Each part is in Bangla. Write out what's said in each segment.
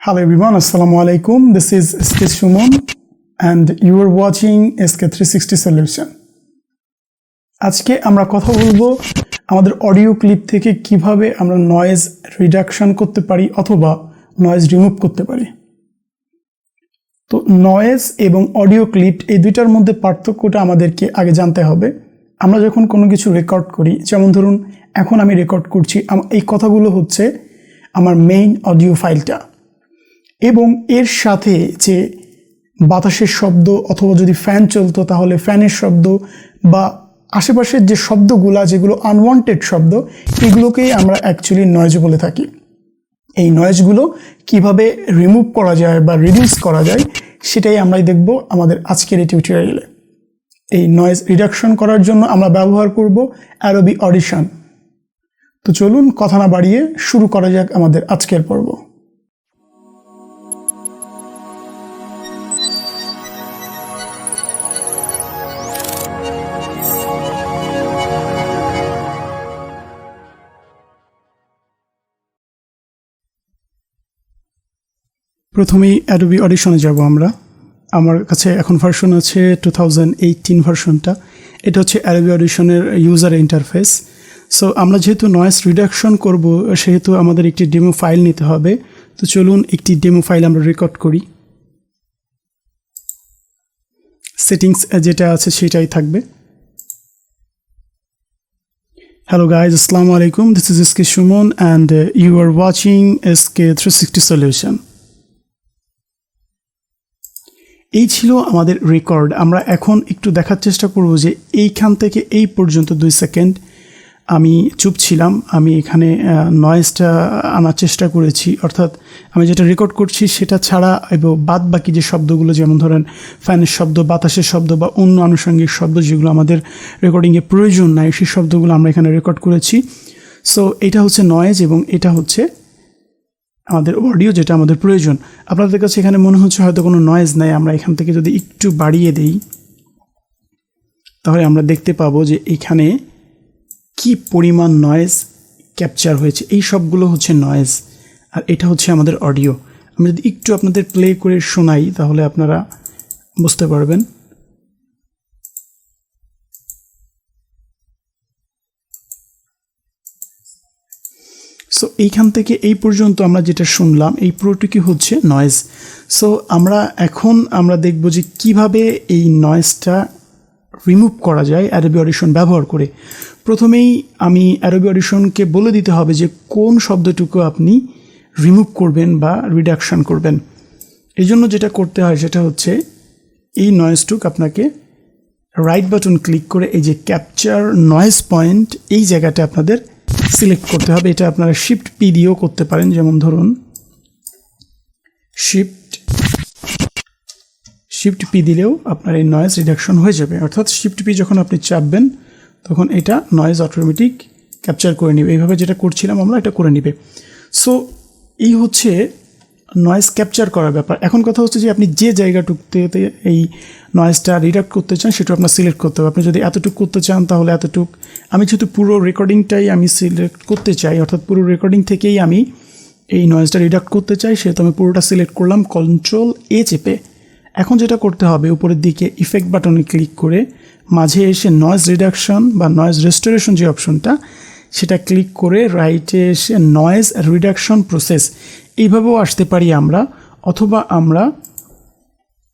Hello everyone, Assalamu alaikum. This is SK Shumon and you are watching SK360 Solution. আজকে আমরা কথা বলবো আমাদের অডিও ক্লিপ থেকে কিভাবে আমরা নয়েজ রিডাকশন করতে পারি অথবা নয়েজ রিমুভ করতে পারি। তো নয়েজ এবং অডিও ক্লিপ এই দুইটার মধ্যে পার্থক্যটা আমাদেরকে আগে জানতে হবে। আমরা যখন কোনো কিছু রেকর্ড করি, যেমন ধরুন এখন আমি রেকর্ড করছি, এই কথাগুলো হচ্ছে আমার মেইন অডিও ফাইলটা, এবং এর সাথে যে বাতাসের শব্দ অথবা যদি ফ্যান চলতো তাহলে ফ্যানের শব্দ বা আশেপাশের যে শব্দগুলো যেগুলো আনওয়ান্টেড শব্দ, এগুলোকেই আমরা অ্যাকচুয়ালি নয়েজ বলে থাকি। এই নয়েজগুলো কিভাবে রিমুভ করা যায় বা রিডিউস করা যায় সেটাই আমরাই দেখব আমাদের আজকের এই টিউটোরিয়ালে। এই নয়েজ রিডাকশন করার জন্য আমরা ব্যবহার করব Adobe Audition। তো চলুন কথা না বাড়িয়ে শুরু করা যাক আমাদের আজকের পর্ব। প্রথমেই Adobe Audition-এ যাব আমরা। আমার কাছে এখন ভার্সন আছে 2018 ভার্সনটা। এটা হচ্ছে Adobe Audition-এর ইউজার ইন্টারফেস। সো আমরা যেহেতু নয়েজ রিডাকশন করব সেহেতু আমাদের একটি ডেমো ফাইল নিতে হবে। তো চলুন একটি ডেমো ফাইল আমরা রেকর্ড করি। সেটিংস যেটা আছে সেটাই থাকবে। Hello guys, Assalamu alaikum. This is SK Shumon and you are watching SK360 Solution. এই ছিল আমাদের রেকর্ড। আমরা এখন একটু দেখার চেষ্টা করব যে এইখান থেকে এই পর্যন্ত 2 সেকেন্ড আমি চুপ ছিলাম। আমি এখানে নয়েজটা আনার চেষ্টা করেছি, অর্থাৎ আমি যেটা রেকর্ড করছি সেটা ছাড়া এবং বাদ বাকি যে শব্দগুলো, যেমন ধরেন ফ্যানের শব্দ, বাতাসের শব্দ বা অন্য আনুষঙ্গিক শব্দ যেগুলো আমাদের রেকর্ডিংয়ে প্রয়োজন নাই, সেই শব্দগুলো আমরা এখানে রেকর্ড করেছি। সো এটা হচ্ছে নয়েজ এবং এটা হচ্ছে আমাদের অডিও যেটা আমাদের প্রয়োজন। আপনাদের কাছে এখানে মনে হচ্ছে হয়তো কোনো নয়েজ নাই। আমরা এখান থেকে যদি একটু বাড়িয়ে দেই তাহলে আমরা দেখতে পাবো যে এখানে কি পরিমাণ নয়েজ ক্যাপচার হয়েছে। এই সবগুলো হচ্ছে নয়েজ আর এটা হচ্ছে আমাদের অডিও। আমি যদি একটু আপনাদের প্লে করে শোনাই তাহলে আপনারা বুঝতে পারবেন। সো এইখান থেকে এই পর্যন্ত আমরা যেটা শুনলাম এই পুরোটুকু হচ্ছে নয়েজ। সো আমরা দেখব যে কিভাবে এই নয়েজটা রিমুভ করা যায় Adobe Audition ব্যবহার করে। প্রথমেই আমি Adobe Audition-কে বলে দিতে হবে যে কোন শব্দটুকু আপনি রিমুভ করবেন বা রিডাকশন করবেন। এই জন্য যেটা করতে হয় সেটা হচ্ছে এই নয়েজটুকু আপনাকে রাইট বাটন ক্লিক করে এই যে ক্যাপচার নয়েজ পয়েন্ট, এই জায়গাটা আপনাদের সিলেক্ট করতে হবে। এটা আপনারা শিফট পি দিয়েও করতে পারেন, যেমন ধরুন শিফট পি দিলেও আপনার এই নয়েজ রিডাকশন হয়ে যাবে। অর্থাৎ শিফট পি যখন আপনি চাপবেন তখন এটা নয়েজ অটোমেটিক ক্যাপচার করে নেবে। এইভাবে যেটা করছিলাম আমরা এটা করে নেবে। সো এই হচ্ছে নয়েজ ক্যাপচার করার ব্যাপার। এখন কথা হচ্ছে যে আপনি যে জায়গাটুকুতে এই নয়েজটা রিডাক্ট করতে চান সেটা আপনার সিলেক্ট করতে হবে। আপনি যদি এতটুকু করতে চান তাহলে এতটুক। আমি যেহেতু পুরো রেকর্ডিংটাই আমি সিলেক্ট করতে চাই, অর্থাৎ পুরো রেকর্ডিং থেকেই আমি এই নয়েজটা রিডাক্ট করতে চাই, সেহেতু আমি পুরোটা সিলেক্ট করলাম Ctrl+A চেপে। এখন যেটা করতে হবে উপরের দিকে ইফেক্ট বাটনে ক্লিক করে মাঝে এসে নয়েজ রিডাকশন বা নয়েজ রেস্টোরেশন যে অপশনটা সেটা ক্লিক করে রাইটে এসে নয়েজ রিডাকশন প্রসেস এইভাবেও আসতে পারি আমরা, অথবা আমরা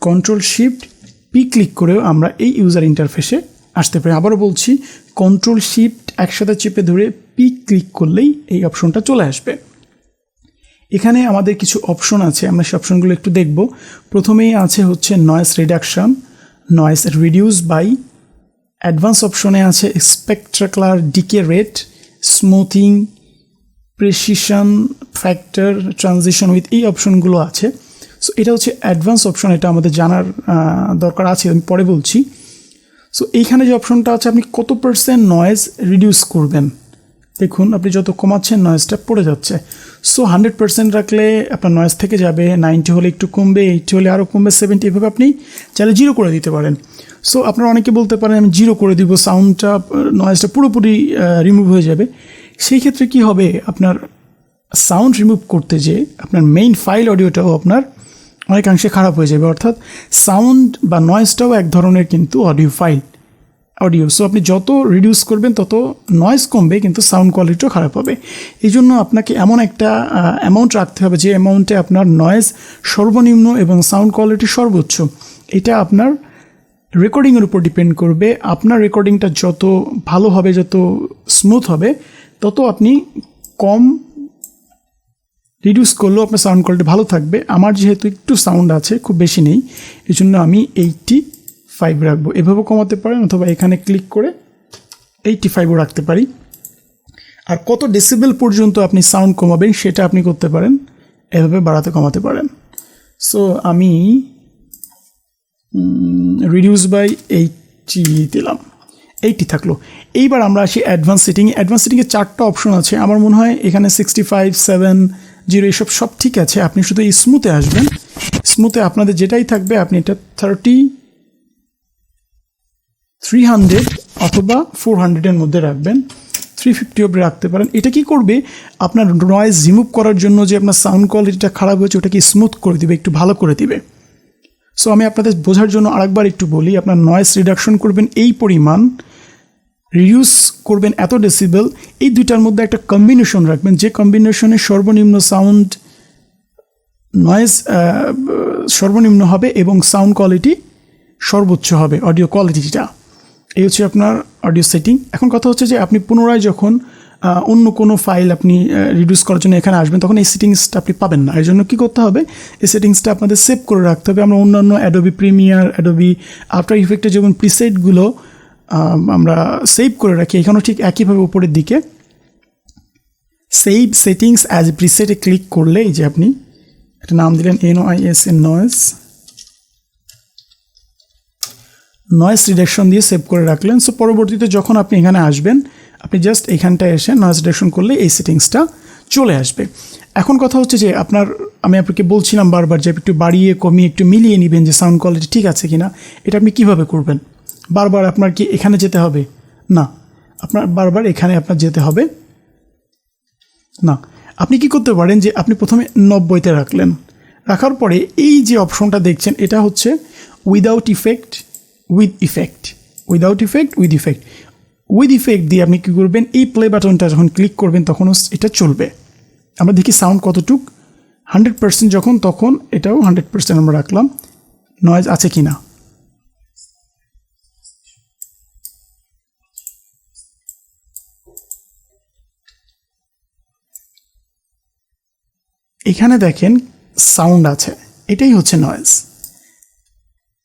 Ctrl+Shift+P ক্লিক করেও আমরা এই ইউজার ইন্টারফেসে আসতে পারি। আবারও বলছি, Ctrl+Shift একসাথে চেপে ধরে পি ক্লিক করলেই এই অপশনটা চলে আসবে। এখানে আমাদের কিছু অপশন আছে, আমরা সেই অপশনগুলো একটু দেখব। প্রথমেই আছে হচ্ছে noise reduction, noise reduce by, advance অপশনে আছে spectral decay rate, smoothing, precision factor, transition width, এই অপশনগুলো আছে। সো এটা হচ্ছে অ্যাডভান্স অপশন, এটা আমাদের জানার দরকার আছে, আমি পরে বলছি। সো এইখানে যে অপশনটা আছে আপনি কত % নয়েজ রিডিউস করবেন। দেখুন আপনি যত কমাচ্ছেন নয়েজটা পড়ে যাচ্ছে। সো 100% রাখলে আপনার নয়েজ থেকে যাবে, 90 হলে একটু কমবে, 80 হলে আরও কমবে, 70, এভাবে আপনি চাইলে 0 করে দিতে পারেন। সো আপনারা অনেকে বলতে পারেন আমি 0 করে দিব, সাউন্ডটা নয়েজটা পুরোপুরি রিমুভ হয়ে যাবে। সেই ক্ষেত্রে কি হবে, আপনার সাউন্ড রিমুভ করতে যে আপনার মেইন ফাইল অডিওটাও আপনার অনেকাংশে খারাপ হয়ে যাবে। অর্থাৎ সাউন্ড বা নয়েজটাও এক ধরনের কিন্তু অডিও। সো আপনি যত রিডিউস করবেন তত নয়েজ কমবে, কিন্তু সাউন্ড কোয়ালিটিও খারাপ হবে। এই জন্য আপনাকে এমন একটা অ্যামাউন্ট রাখতে হবে যে অ্যামাউন্টে আপনার নয়েজ সর্বনিম্ন এবং সাউন্ড কোয়ালিটি সর্বোচ্চ। এটা আপনার রেকর্ডিংয়ের উপর ডিপেন্ড করবে। আপনার রেকর্ডিংটা যত ভালো হবে, যত স্মুথ হবে, তত আপনি কম রিডিউস করলেও আপনার সাউন্ড কোয়ালিটি ভালো থাকবে। আমার যেহেতু একটু সাউন্ড আছে, খুব বেশি নেই, এই জন্য আমি 85 রাখবো। এভাবেও কমাতে পারেন, অথবা এখানে ক্লিক করে 85ও রাখতে পারি। আর কত ডেসিবেল পর্যন্ত আপনি সাউন্ড কমাবেন সেটা আপনি করতে পারেন, এভাবে বাড়াতে কমাতে পারেন। সো আমি রিডিউস বাই 80 দিলাম, 80 থাকলো। এইবার আমরা আসি অ্যাডভান্স সেটিং। অ্যাডভান্স সেটিংয়ে 4টা অপশন আছে। আমার মনে হয় এখানে 65, 7, 0 এইসব সব ঠিক আছে। আপনি শুধু এই স্মুথে আসবেন। স্মুথে আপনাদের যেটাই থাকবে আপনি এটা 30, 300 অথবা 400-এর মধ্যে রাখবেন। 350 অবধি রাখতে পারেন। এটা কি করবে, আপনার নয়েজ রিমুভ করার জন্য যে আপনার সাউন্ড কোয়ালিটিটা খারাপ হয়েছে ওটাকে স্মুথ করে দিবে, একটু ভালো করে দিবে। সো আমি আপনাদের বোঝার জন্য আরেকবার একটু বলি, আপনার নয়েজ রিডাকশন করবেন এই পরিমাণ, রিডিউস করবেন এত ডেসিবেল, এই দুইটার মধ্যে একটা কম্বিনেশন রাখবেন, যে কম্বিনেশনে সর্বনিম্ন সাউন্ড নয়েজ সর্বনিম্ন হবে এবং সাউন্ড কোয়ালিটি সর্বোচ্চ হবে, অডিও কোয়ালিটিটা। এই হচ্ছে আপনার অডিও সেটিং। এখন কথা হচ্ছে যে আপনি পুনরায় যখন অন্য কোনো ফাইল আপনি রিডিউস করার জন্য এখানে আসবেন, তখন এই সেটিংসটা আপনি পাবেন না। এর জন্য কী করতে হবে, এই সেটিংসটা আপনাদের সেভ করে রাখতে হবে। আমরা অন্যান্য অ্যাডোবি প্রিমিয়ার, অ্যাডোবি আফটার ইফেক্টের যেমন প্রিসেটগুলো আমরা সেভ করে রাখি, এখানেও ঠিক একইভাবে উপরের দিকে সেভ সেটিংস অ্যাজ প্রিসেটে ক্লিক করলে এই যে আপনি একটা নাম দিলেন NOIS, নয়েজ রিডাকশন দিয়ে সেভ করে রাখলেন। সো পরবর্তীতে যখন আপনি এখানে আসবেন, আপনি জাস্ট এখানটায় এসে নয়েজ রিডাকশন করলে এই সেটিংসটা চলে আসবে। এখন কথা হচ্ছে যে আমি আপনাকে বলছিলাম বারবার যে একটু বাড়িয়ে কমিয়ে একটু মিলিয়ে নেবেন যে সাউন্ড কোয়ালিটি ঠিক আছে কিনা। এটা আপনি কীভাবে করবেন? বারবার আপনার কি এখানে যেতে হবে? না, আপনার বারবার এখানে আপনার যেতে হবে না। আপনি কি করতে পারেন যে আপনি প্রথমে 90-তে রাখলেন, রাখার পরে এই যে অপশনটা দেখছেন এটা হচ্ছে without effect with effect, without effect with effect. With effect দিয়ে আপনি কী করবেন, এই প্লে বাটনটা যখন ক্লিক করবেন তখনও এটা চলবে। আমরা দেখি সাউন্ড কতটুক, 100% যখন, তখন এটাও 100% আমরা রাখলাম। নয়েজ আছে কি না, এখানে দেখেন সাউন্ড আছে, এটাই হচ্ছে নয়েজ।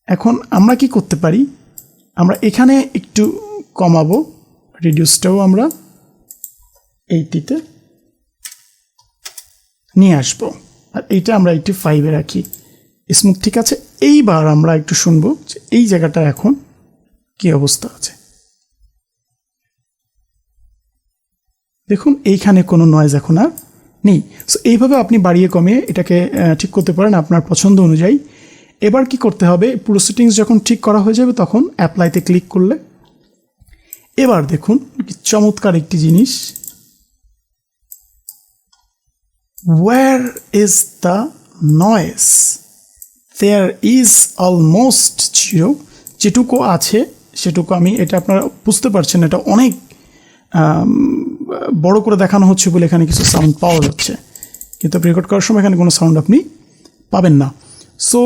এখন আমরা কি করতে পারি, আমরা এখানে একটু কমাবো, রিডিউসটাও আমরা 80-তে নিয়ে আসবো, আর এইটা আমরা 85-এ রাখি। স্মুথ ঠিক আছে। এইবার আমরা একটু শুনবো যে এই জায়গাটা এখন কি অবস্থা আছে। দেখুন এইখানে কোনো নয়েজ এখন আর নেই। সো এইভাবে আপনি বাড়িয়ে কমিয়ে এটাকে ঠিক করতে পারেন আপনার পছন্দ অনুযায়ী। এবার কি করতে হবে, পুরো সেটিংস যখন ঠিক করা হয়ে যাবে তখন অ্যাপ্লাইতে ক্লিক করলে, এবার দেখুন চমৎকার একটি জিনিস, where is the noise? there is almost zero। যেটুকু আছে সেটুকু এটা আপনারা বুঝতে পারছেন, এটা অনেক বড় করে দেখানো হচ্ছে বলে এখানে কিছু সাউন্ড পাওয়া যাচ্ছে, কিন্তু রেকর্ড করার সময় এখানে কোনো সাউন্ড আপনি পাবেন না। সো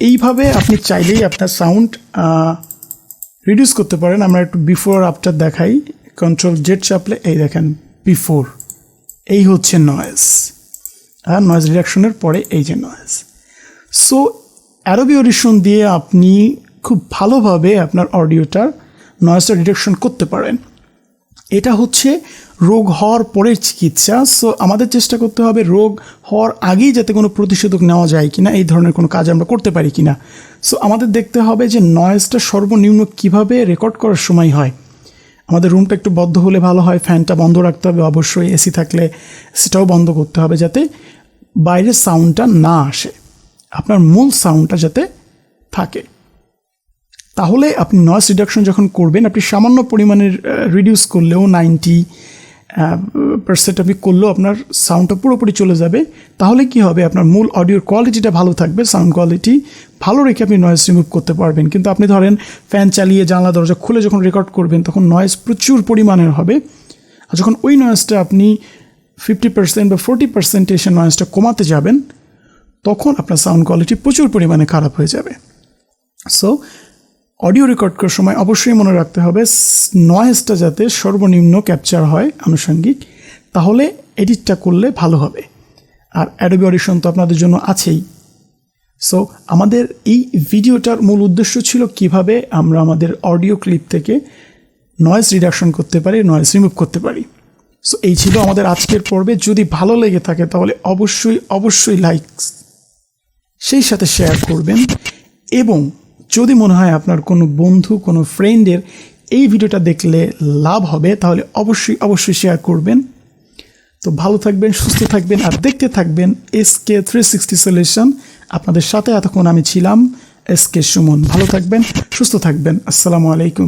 এইভাবে আপনি চাইলেই আপনার সাউন্ড রিডিউস করতে পারেন। আমরা একটু বিফোর আফটার দেখাই, Ctrl+Z চাপলে এই দেখেন বিফোর, এই হচ্ছে নয়েজ, আর নয়েজ রিডাকশনের পরে এই যে নয়েজ। সো Adobe Audition দিয়ে আপনি খুব ভালোভাবে আপনার অডিওটার নয়েজটা রিডাকশন করতে পারেন। এটা হচ্ছে রোগ হওয়ার পরের চিকিৎসা। সো আমাদের চেষ্টা করতে হবে রোগ হওয়ার আগেই যাতে কোনো প্রতিষেধক নেওয়া যায় কিনা, এই ধরনের কোনো কাজ আমরা করতে পারি কিনা। সো আমাদের দেখতে হবে যে নয়েজটা সর্বনিম্ন কিভাবে রেকর্ড করার সময় হয়। আমাদের রুমটা একটু বদ্ধ হলে ভালো হয়, ফ্যানটা বন্ধ রাখতে হবে, অবশ্যই এসি থাকলে সেটাও বন্ধ করতে হবে যাতে বাইরের সাউন্ডটা না আসে, আপনার মূল সাউন্ডটা যাতে থাকে। তাহলে আপনি নয়েজ রিডাকশন যখন করবেন, আপনি সামান্য পরিমাণের রিডিউস করলেও 90 % আপনি করলেও আপনার সাউন্ডটা পুরোপুরি চলে যাবে। তাহলে কি হবে, আপনার মূল অডিওর কোয়ালিটিটা ভালো থাকবে, সাউন্ড কোয়ালিটি ভালো রেখে আপনি নয়েজ রিমুভ করতে পারবেন। কিন্তু আপনি ধরেন ফ্যান চালিয়ে জানলা দরজা খুলে যখন রেকর্ড করবেন তখন নয়েজ প্রচুর পরিমাণের হবে। আর যখন ওই নয়েজটা আপনি 50% বা 40% এসে নয়েজটা কমাতে যাবেন তখন আপনার সাউন্ড কোয়ালিটি প্রচুর পরিমাণে খারাপ হয়ে যাবে। সো অডিও রেকর্ড করার সময় অবশ্যই মনে রাখতে হবে নয়েজটা যাতে সর্বনিম্ন ক্যাপচার হয় আনুষঙ্গিক, তাহলে এডিটটা করলে ভালো হবে। আর অ্যাডোবি অডিশন তো আপনাদের জন্য আছেই। সো আমাদের এই ভিডিওটার মূল উদ্দেশ্য ছিল কিভাবে আমরা আমাদের অডিও ক্লিপ থেকে নয়েজ রিডাকশন করতে পারি, নয়েজ রিমুভ করতে পারি। সো এই ছিল আমাদের আজকের পর্বে। যদি ভালো লেগে থাকে তাহলে অবশ্যই লাইক সেই সাথে শেয়ার করবেন, এবং যদি মনে হয় আপনার কোনো বন্ধু কোনো ফ্রেন্ডের এই ভিডিওটা দেখলে লাভ হবে তাহলে অবশ্যই শেয়ার করবেন। তো ভালো থাকবেন, সুস্থ থাকবেন আর দেখতে থাকবেন SK360 সলিউশন। আপনাদের সাথে এতক্ষণ আমি ছিলাম SK সুমন। ভালো থাকবেন, সুস্থ থাকবেন। আসসালামু আলাইকুম।